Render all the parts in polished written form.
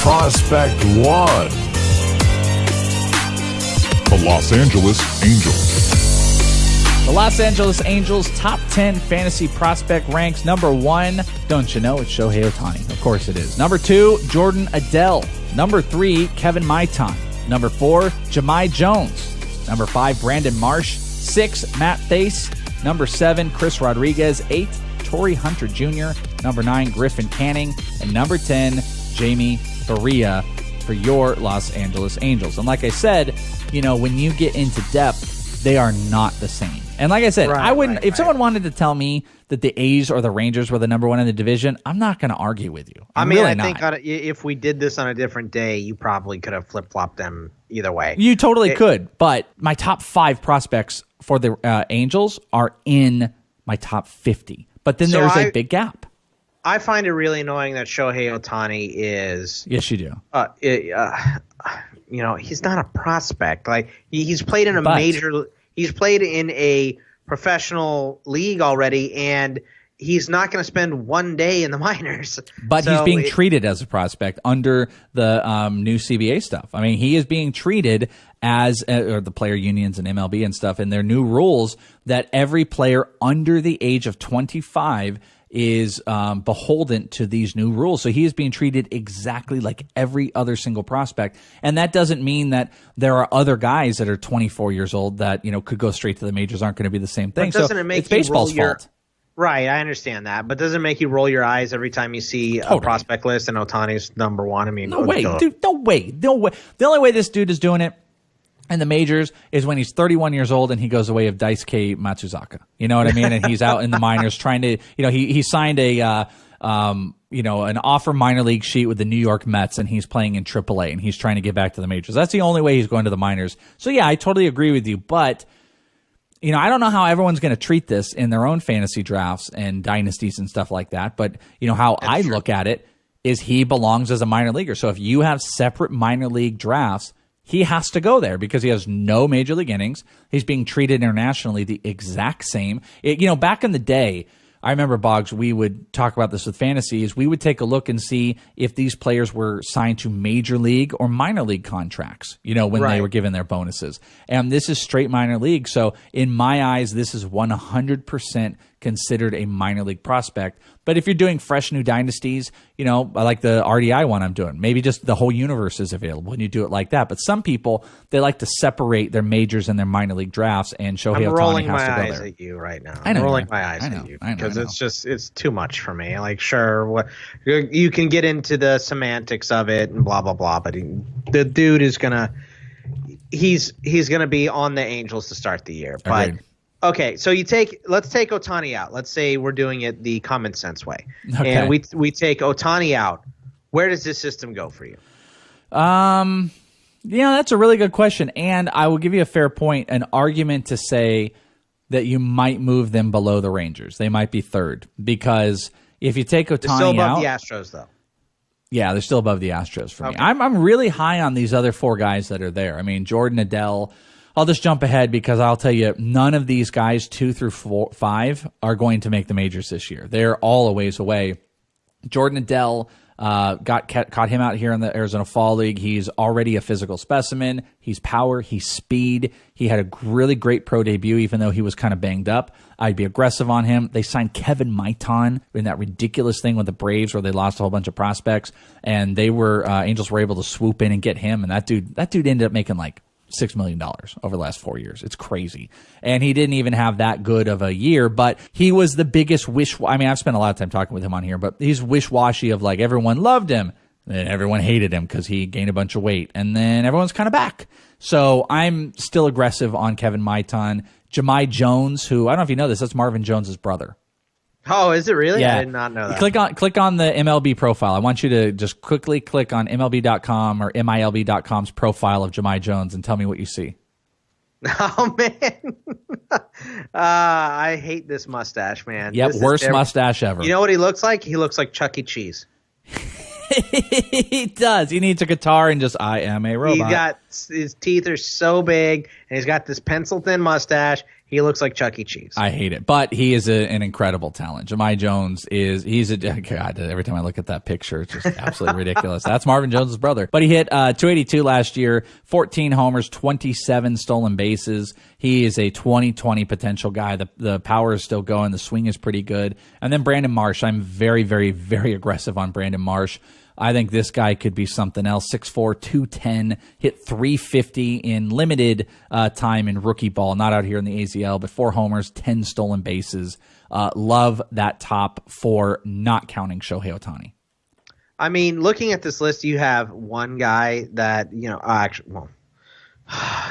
Prospect 1. The Los Angeles Angels. The Los Angeles Angels top 10 fantasy prospect ranks. Number 1, don't you know, it's Shohei Ohtani. Of course it is. Number 2, Jordan Adele. Number 3, Kevin Maitan. Number 4, Jahmai Jones. Number 5, Brandon Marsh. 6, Matt Thaiss. Number 7, Chris Rodriguez. 8, Torrey Hunter Jr. Number 9, Griffin Canning. And number 10, Jamie Faria for your Los Angeles Angels. And like I said, you know, when you get into depth, they are not the same. And like I said, I wouldn't, if someone wanted to tell me that the A's or the Rangers were the number 1 in the division, I'm not going to argue with you. I think if we did this on a different day, you probably could have flip-flopped them either way. You totally could, but my top 5 prospects for the Angels are in my top 50. But then there's a big gap. I find it really annoying that Shohei Ohtani is... Yes, you do. You know, he's not a prospect. Like, he's played in a major... He's played in a professional league already, and he's not going to spend one day in the minors. But he's being treated as a prospect under the new CBA stuff. I mean, he is being treated as or the player unions and MLB and stuff, and their new rules that every player under the age of 25 is beholden to these new rules. So he is being treated exactly like every other single prospect. And that doesn't mean that there are other guys that are 24 years old that, you know, could go straight to the majors aren't going to be the same thing. But doesn't it make it's baseball's fault. Right, I understand that. But doesn't it make you roll your eyes every time you see a prospect list and Ohtani's number 1? I mean, no way, dude, no way. The only way this dude is doing it in the majors is when he's 31 years old and he goes the way of Daisuke Matsuzaka. You know what I mean? And he's out in the minors trying to, you know, he signed a, you know, an offer minor league sheet with the New York Mets, and he's playing in AAA, and he's trying to get back to the majors. That's the only way he's going to the minors. So yeah, I totally agree with you, but you know, I don't know how everyone's going to treat this in their own fantasy drafts and dynasties and stuff like that. But you know, how I look at it is he belongs as a minor leaguer. So if you have separate minor league drafts, he has to go there because he has no major league innings. He's being treated internationally the exact same. You know, back in the day, I remember, Boggs, we would talk about this with fantasies. We would take a look and see if these players were signed to major league or minor league contracts, you know, when they were given their bonuses. And this is straight minor league. So in my eyes, this is 100% considered a minor league prospect. But if you're doing fresh new dynasties, you know, I like the RDI one I'm doing. Maybe just the whole universe is available and you do it like that. But some people, they like to separate their majors and their minor league drafts, and Shohei Ohtani has to go there. I'm rolling my eyes at you right now. I'm rolling my eyes at you because it's too much for me. Like, sure, you can get into the semantics of it and blah, blah, blah, but the dude is going to – he's going to be on the Angels to start the year. But – okay, so let's take Ohtani out. Let's say we're doing it the common sense way. Okay. And we take Ohtani out. Where does this system go for you? You know, that's a really good question. And I will give you a fair point, an argument to say that you might move them below the Rangers. They might be third. Because if you take Ohtani out. They're still above the Astros, though. Yeah, they're still above the Astros for me. I'm really high on these other 4 guys that are there. I mean, Jordan Adele. I'll just jump ahead because I'll tell you, none of these guys 2 through 5 are going to make the majors this year. They're all a ways away. Jordan Adele caught him out here in the Arizona Fall League. He's already a physical specimen. He's power. He's speed. He had a really great pro debut, even though he was kind of banged up. I'd be aggressive on him. They signed Kevin Maitan in that ridiculous thing with the Braves where they lost a whole bunch of prospects, and they were Angels were able to swoop in and get him. And that dude ended up making like $6 million over the last 4 years. It's crazy. And he didn't even have that good of a year, but he was the biggest I mean, I've spent a lot of time talking with him on here, but he's wish-washy of like everyone loved him and everyone hated him because he gained a bunch of weight. And then everyone's kind of back. So I'm still aggressive on Kevin Maitan. Jahmai Jones, who, I don't know if you know this, that's Marvin Jones' brother. Oh, is it really? Yeah. I did not know that. Click on the MLB profile. I want you to just quickly click on MLB.com or MILB.com's profile of Jahmai Jones and tell me what you see. Oh, man. I hate this mustache, man. Yep, worst mustache ever. You know what he looks like? He looks like Chuck E. Cheese. He does. He needs a guitar and just, I am a robot. His teeth are so big, and he's got this pencil-thin mustache. He looks like Chuck E. Cheese. I hate it, but he is an incredible talent. Jahmai Jones he's a God. Every time I look at that picture, it's just absolutely ridiculous. That's Marvin Jones' brother. But he hit 282 last year, 14 homers, 27 stolen bases. He is a 2020 potential guy. The power is still going. The swing is pretty good. And then Brandon Marsh. I'm very, very, very aggressive on Brandon Marsh. I think this guy could be something else. 6'4", 210, hit 350 in limited time in rookie ball, not out here in the AZL, but 4 homers, 10 stolen bases. Love that top 4, not counting Shohei Ohtani. I mean, looking at this list, you have one guy that,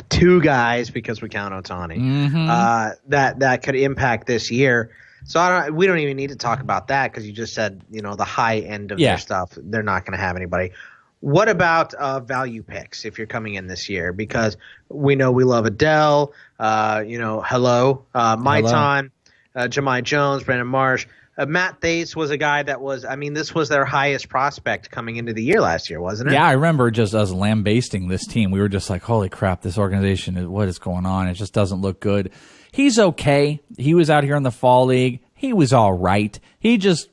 two guys because we count Ohtani, that could impact this year. So we don't even need to talk about that because you just said, the high end of their stuff, they're not going to have anybody. What about value picks if you're coming in this year? Because we know we love Adele, Maitan, Jahmai Jones, Brandon Marsh. Matt Thaiss was a guy that this was their highest prospect coming into the year last year, wasn't it? Yeah, I remember just us lambasting this team. We were just like, holy crap, this organization, what is going on? It just doesn't look good. He's okay. He was out here in the fall league. He was all right. He just,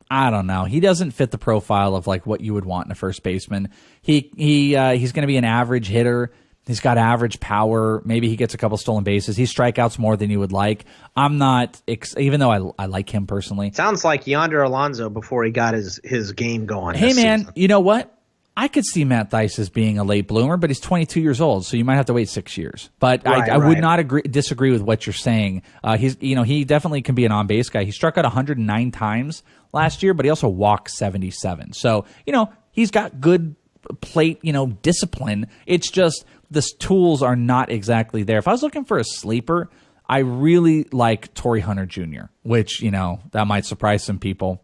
I don't know. He doesn't fit the profile of like what you would want in a first baseman. He's going to be an average hitter. He's got average power. Maybe he gets a couple stolen bases. He strikeouts more than you would like. I'm not, even though I like him personally. Sounds like Yonder Alonso before he got his game going. Hey man, season. You know what? I could see Matt Thaiss as being a late bloomer, but he's 22 years old, so you might have to wait 6 years. But I would not disagree with what you're saying. He definitely can be an on-base guy. He struck out 109 times last year, but he also walked 77. So, he's got good plate, discipline. It's just the tools are not exactly there. If I was looking for a sleeper, I really like Torrey Hunter Jr., which, that might surprise some people.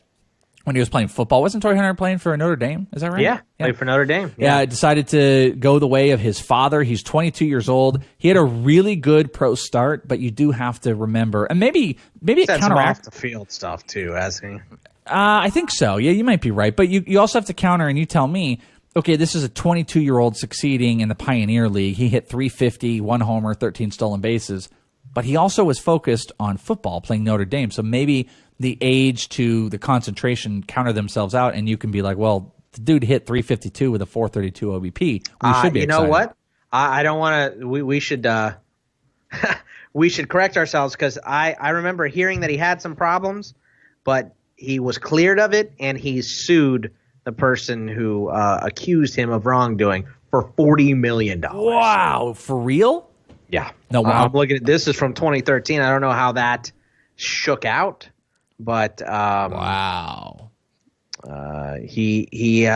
When he was playing football, wasn't Torrey Hunter playing for Notre Dame? Is that right? Yeah, played for Notre Dame. Yeah, decided to go the way of his father. He's 22 years old. He had a really good pro start, but you do have to remember, and maybe it counteracts some off the field stuff too, hasn't he? I think so. Yeah, you might be right, but you also have to counter, and you tell me, okay, this is a 22-year-old succeeding in the Pioneer League. He hit 350, 1 homer, 13 stolen bases, but he also was focused on football, playing Notre Dame. So maybe the age to the concentration counter themselves out, and you can be like, well, the dude hit 352 with a 432 OBP. We should be You excited. know what? I don't want to. We should we should correct ourselves because I remember hearing that he had some problems, but he was cleared of it, and he sued the person who accused him of wrongdoing for $40 million. Wow, for real? Yeah. No, wow. I'm looking at this is from 2013. I don't know how that shook out. But wow, he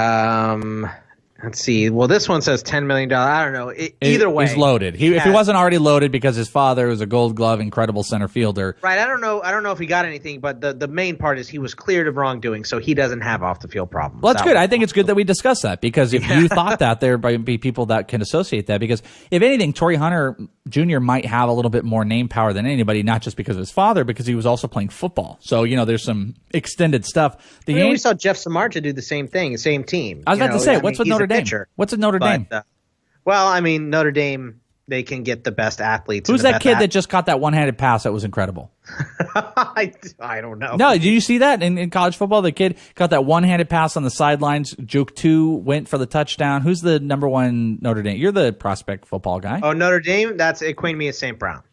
let's see. Well, this one says $10 million. I don't know. Either way, he's loaded. If he wasn't already loaded because his father was a Gold Glove, incredible center fielder. Right. I don't know if he got anything, but the main part is he was cleared of wrongdoing, so he doesn't have off the field problems. Well, that's good. I think it's good that we discuss that because if you thought that, there might be people that can associate that. Because if anything, Torrey Hunter Jr. might have a little bit more name power than anybody, not just because of his father, because he was also playing football. So there's some extended stuff. We saw Jeff Samardzija do the same thing, same team. I was about to say, what's with Notre Dame? What's with Notre Dame? Notre Dame, they can get the best athletes. Who's that kid that just caught that one-handed pass that was incredible? I don't know. No, did you see that in college football? The kid caught that one-handed pass on the sidelines. Juke 2 went for the touchdown. Who's the number one Notre Dame? You're the prospect football guy. Oh, Notre Dame? That's Equanimeous St. Brown.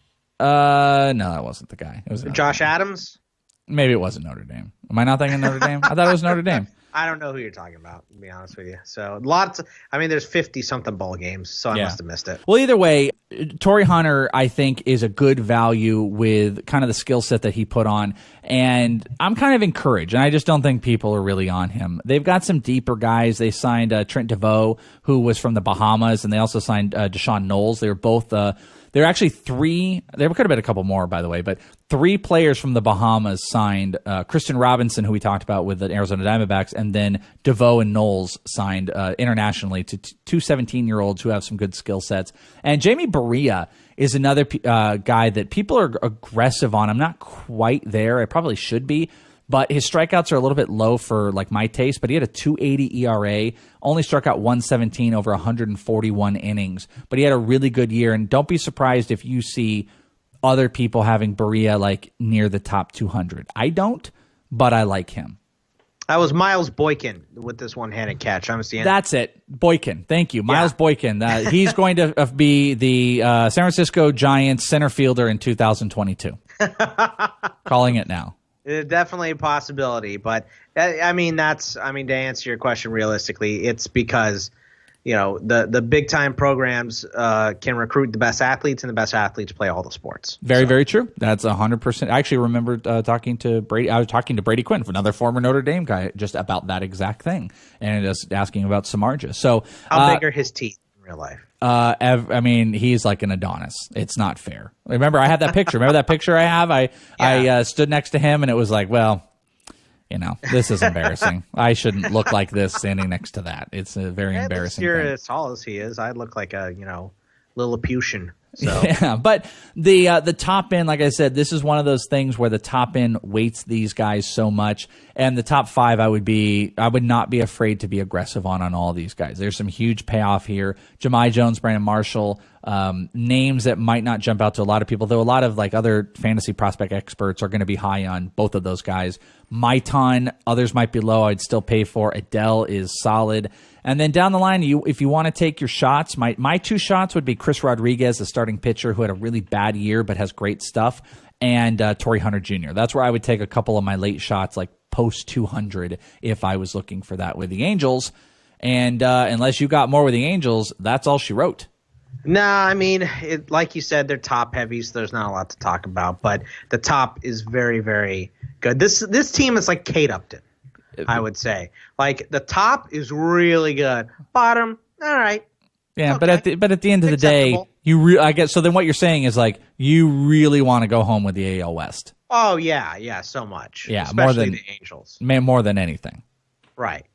No, that wasn't the guy. It was Josh Adams? Maybe it wasn't Notre Dame. Am I not thinking Notre Dame? I thought it was Notre Dame. I don't know who you're talking about, to be honest with you. So there's 50-something bowl games, so I must have missed it. Well, either way, Torrey Hunter, I think, is a good value with kind of the skill set that he put on. And I'm kind of encouraged, and I just don't think people are really on him. They've got some deeper guys. They signed Trent DeVoe, who was from the Bahamas, and they also signed Deshaun Knowles. They were both there are actually 3. There could have been a couple more, by the way, but 3 players from the Bahamas signed. Kristen Robinson, who we talked about with the Arizona Diamondbacks, and then DeVoe and Knowles signed internationally to 2 17-year-olds who have some good skill sets. And Jamie Barria is another guy that people are aggressive on. I'm not quite there. I probably should be. But his strikeouts are a little bit low for like my taste, but he had a 2.80 ERA, only struck out 117 over 141 innings. But he had a really good year, and don't be surprised if you see other people having Berea like near the top 200. I don't, but I like him. That was Miles Boykin with this one-handed catch. That's it. Boykin. Thank you. Miles Boykin. He's going to be the San Francisco Giants center fielder in 2022. Calling it now. Definitely a possibility. But, to answer your question realistically, it's because – the big time programs can recruit the best athletes, and the best athletes play all the sports. Very true. That's 100%. I actually remember talking to Brady. I was talking to Brady Quinn, another former Notre Dame guy, just about that exact thing, and just asking about Samardzija. So, how big are his teeth in real life? He's like an Adonis. It's not fair. Remember, I have that picture. Remember that picture I have? I stood next to him, and it was like, well. This is embarrassing. I shouldn't look like this standing next to that. It's a very embarrassing You're thing. As tall as he is, I'd look like a, Lilliputian. So. Yeah, but the top end, like I said, this is one of those things where the top end weights these guys so much, and the top 5, I would not be afraid to be aggressive on all these guys. There's some huge payoff here. Jahmai Jones, Brandon Marshall, names that might not jump out to a lot of people, though a lot of like other fantasy prospect experts are going to be high on both of those guys. Maiton, others might be low. I'd still pay for. Adele is solid. And then down the line, if you want to take your shots, my 2 shots would be Chris Rodriguez, the starting pitcher who had a really bad year but has great stuff, and Torrey Hunter Jr. That's where I would take a couple of my late shots, like post 200, if I was looking for that with the Angels. And unless you got more with the Angels, that's all she wrote. Nah, like you said, they're top heavy, so there's not a lot to talk about. But the top is very, very good. This team is like Kate Upton, I would say. Like the top is really good. Bottom, all right. Yeah, okay. but at the end of the day, I guess. So then what you're saying is like you really want to go home with the AL West. Oh yeah, so much. Yeah, especially the Angels. More than anything. Right.